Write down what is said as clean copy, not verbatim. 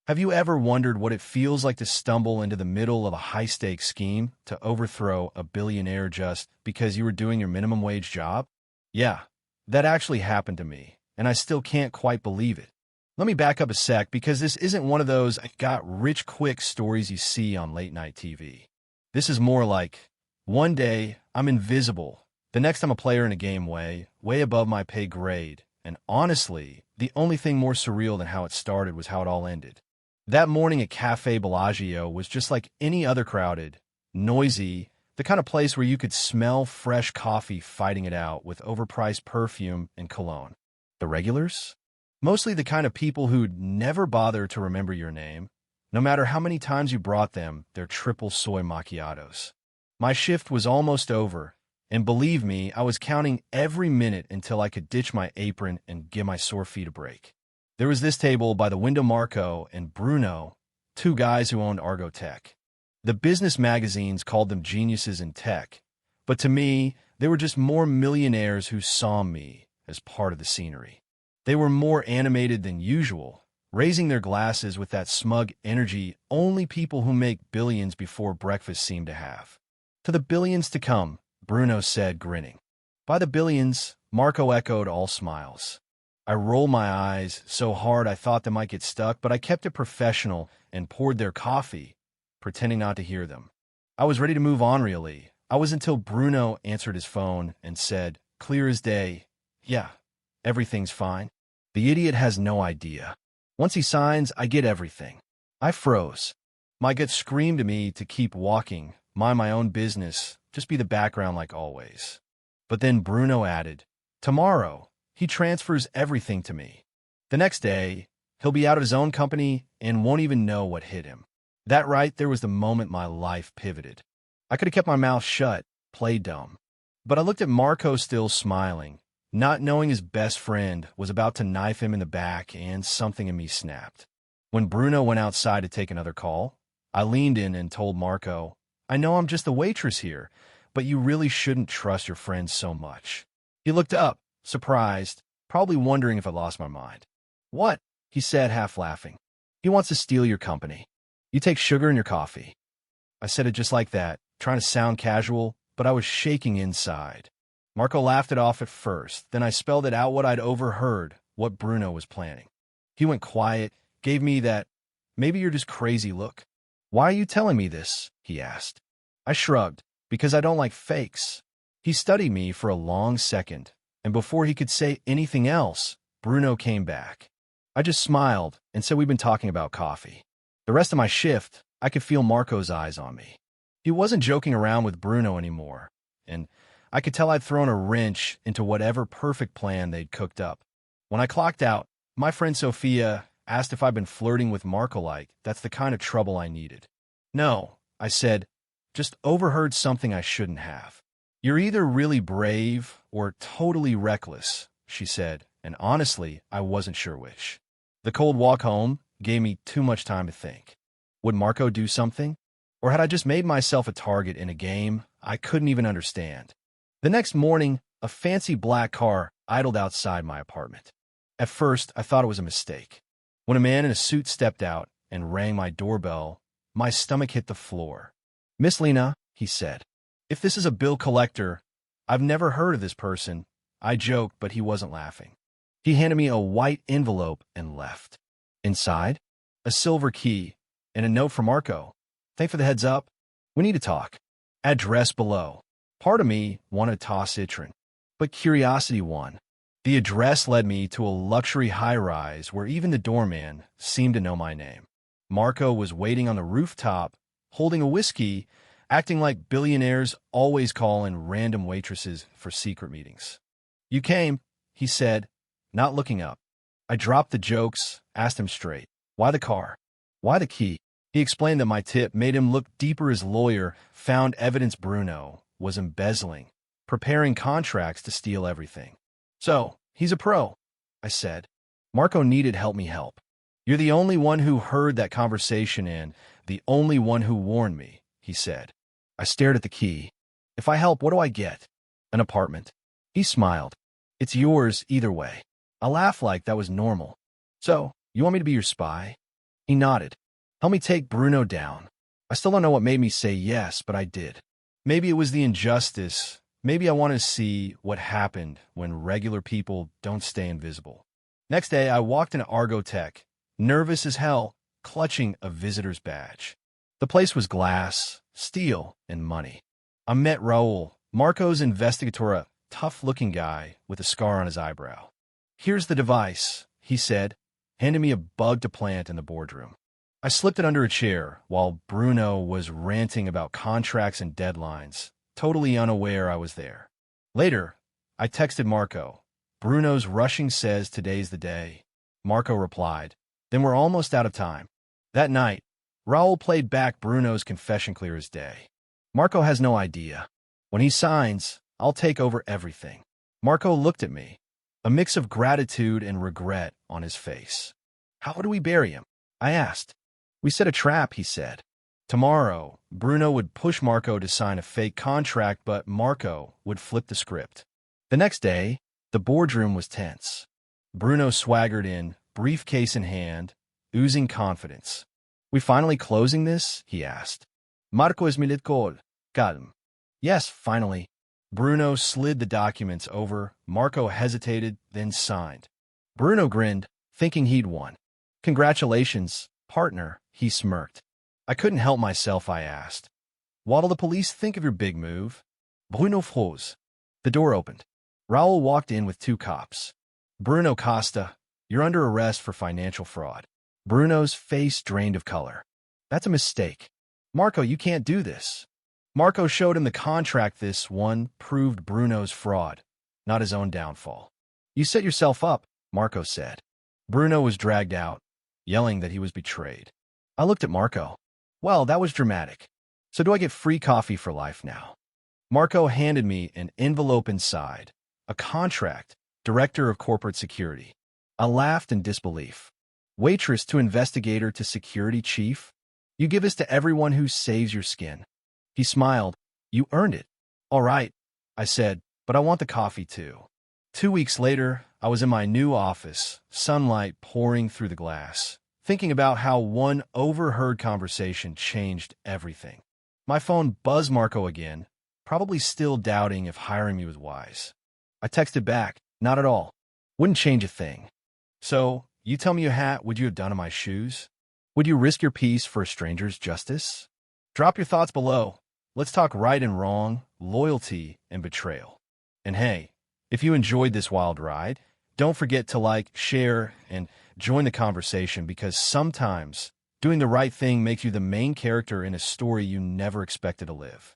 Have you ever wondered what it feels like to stumble into the middle of a high-stakes scheme to overthrow a billionaire just because you were doing your minimum wage job? Yeah, that actually happened to me, and I still can't quite believe it. Let me back up a sec because this isn't one of those I-got-rich-quick stories you see on late-night TV. This is more like, one day, I'm invisible. The next I'm a player in a game way above my pay grade. And honestly, the only thing more surreal than how it started was how it all ended. That morning at Cafe Bellagio was just like any other crowded, noisy, the kind of place where you could smell fresh coffee fighting it out with overpriced perfume and cologne. The regulars? Mostly the kind of people who'd never bother to remember your name, no matter how many times you brought them their triple soy macchiatos. My shift was almost over, and believe me, I was counting every minute until I could ditch my apron and give my sore feet a break. There was this table by the window. Marco and Bruno, two guys who owned Argo Tech. The business magazines called them geniuses in tech, but to me, they were just more millionaires who saw me as part of the scenery. They were more animated than usual, raising their glasses with that smug energy only people who make billions before breakfast seem to have. To the billions to come, Bruno said, grinning. By the billions, Marco echoed, all smiles. I rolled my eyes so hard I thought they might get stuck, but I kept it professional and poured their coffee, pretending not to hear them. I was ready to move on, really. I was until Bruno answered his phone and said, clear as day, yeah, everything's fine. The idiot has no idea. Once he signs, I get everything. I froze. My gut screamed at me to keep walking, mind my own business, just be the background like always. But then Bruno added, tomorrow, he transfers everything to me. The next day, he'll be out of his own company and won't even know what hit him. That right there was the moment my life pivoted. I could have kept my mouth shut, played dumb. But I looked at Marco still smiling, not knowing his best friend was about to knife him in the back, and something in me snapped. When Bruno went outside to take another call, I leaned in and told Marco, I know I'm just the waitress here, but you really shouldn't trust your friends so much. He looked up, surprised, probably wondering if I lost my mind. What? He said, half laughing. He wants to steal your company. You take sugar in your coffee. I said it just like that, trying to sound casual, but I was shaking inside. Marco laughed it off at first, then I spelled it out what I'd overheard, what Bruno was planning. He went quiet, gave me that, maybe you're just crazy look. Why are you telling me this? He asked. I shrugged, because I don't like fakes. He studied me for a long second, and before he could say anything else, Bruno came back. I just smiled and said we'd been talking about coffee. The rest of my shift, I could feel Marco's eyes on me. He wasn't joking around with Bruno anymore, and I could tell I'd thrown a wrench into whatever perfect plan they'd cooked up. When I clocked out, my friend Sophia asked if I'd been flirting with Marco like that's the kind of trouble I needed. No, I said, just overheard something I shouldn't have. You're either really brave or totally reckless, she said, and honestly, I wasn't sure which. The cold walk home gave me too much time to think. Would Marco do something? Or had I just made myself a target in a game I couldn't even understand? The next morning, a fancy black car idled outside my apartment. At first, I thought it was a mistake. When a man in a suit stepped out and rang my doorbell, my stomach hit the floor. Miss Lena, he said. If this is a bill collector, I've never heard of this person. I joked, but he wasn't laughing. He handed me a white envelope and left. Inside, a silver key and a note from Marco. Thanks for the heads up. We need to talk. Address below. Part of me wanted to toss Citron, but curiosity won. The address led me to a luxury high-rise where even the doorman seemed to know my name. Marco was waiting on the rooftop, holding a whiskey, acting like billionaires always call in random waitresses for secret meetings. You came, he said, not looking up. I dropped the jokes, asked him straight. Why the car? Why the key? He explained that my tip made him look deeper. His lawyer found evidence Bruno was embezzling, preparing contracts to steal everything. So, he's a pro, I said. Marco needed help me help. You're the only one who heard that conversation and the only one who warned me, he said. I stared at the key. If I help, what do I get? An apartment. He smiled. It's yours either way. I laughed like that was normal. So, you want me to be your spy? He nodded. Help me take Bruno down. I still don't know what made me say yes, but I did. Maybe it was the injustice. Maybe I wanted to see what happened when regular people don't stay invisible. Next day, I walked into Argotech, nervous as hell, clutching a visitor's badge. The place was glass, steel, and money. I met Raul, Marco's investigator, a tough-looking guy with a scar on his eyebrow. Here's the device, he said, handing me a bug to plant in the boardroom. I slipped it under a chair while Bruno was ranting about contracts and deadlines, totally unaware I was there. Later, I texted Marco. Bruno's rushing says today's the day. Marco replied, then we're almost out of time. That night, Raul played back Bruno's confession clear as day. Marco has no idea. When he signs, I'll take over everything. Marco looked at me, a mix of gratitude and regret on his face. How do we bury him? I asked. We set a trap, he said. Tomorrow, Bruno would push Marco to sign a fake contract, but Marco would flip the script. The next day, the boardroom was tense. Bruno swaggered in, briefcase in hand, oozing confidence. We finally closing this? He asked. Marco es militcol. Calm. Yes, finally. Bruno slid the documents over. Marco hesitated, then signed. Bruno grinned, thinking he'd won. Congratulations, partner, he smirked. I couldn't help myself, I asked. What'll the police think of your big move? Bruno froze. The door opened. Raul walked in with 2 cops. Bruno Costa, you're under arrest for financial fraud. Bruno's face drained of color. That's a mistake. Marco, you can't do this. Marco showed him the contract. This one proved Bruno's fraud, not his own downfall. You set yourself up, Marco said. Bruno was dragged out, yelling that he was betrayed. I looked at Marco. Well, that was dramatic. So do I get free coffee for life now? Marco handed me an envelope inside, a contract, Director of Corporate Security. I laughed in disbelief. Waitress to investigator to security chief? You give this to everyone who saves your skin. He smiled. You earned it. All right, I said, but I want the coffee too. 2 weeks later, I was in my new office, sunlight pouring through the glass, thinking about how one overheard conversation changed everything. My phone buzzed. Marco again, probably still doubting if hiring me was wise. I texted back, not at all. Wouldn't change a thing. So, you tell me what would you have done in my shoes? Would you risk your peace for a stranger's justice? Drop your thoughts below. Let's talk right and wrong, loyalty and betrayal. And hey, if you enjoyed this wild ride, don't forget to like, share, and join the conversation, because sometimes doing the right thing makes you the main character in a story you never expected to live.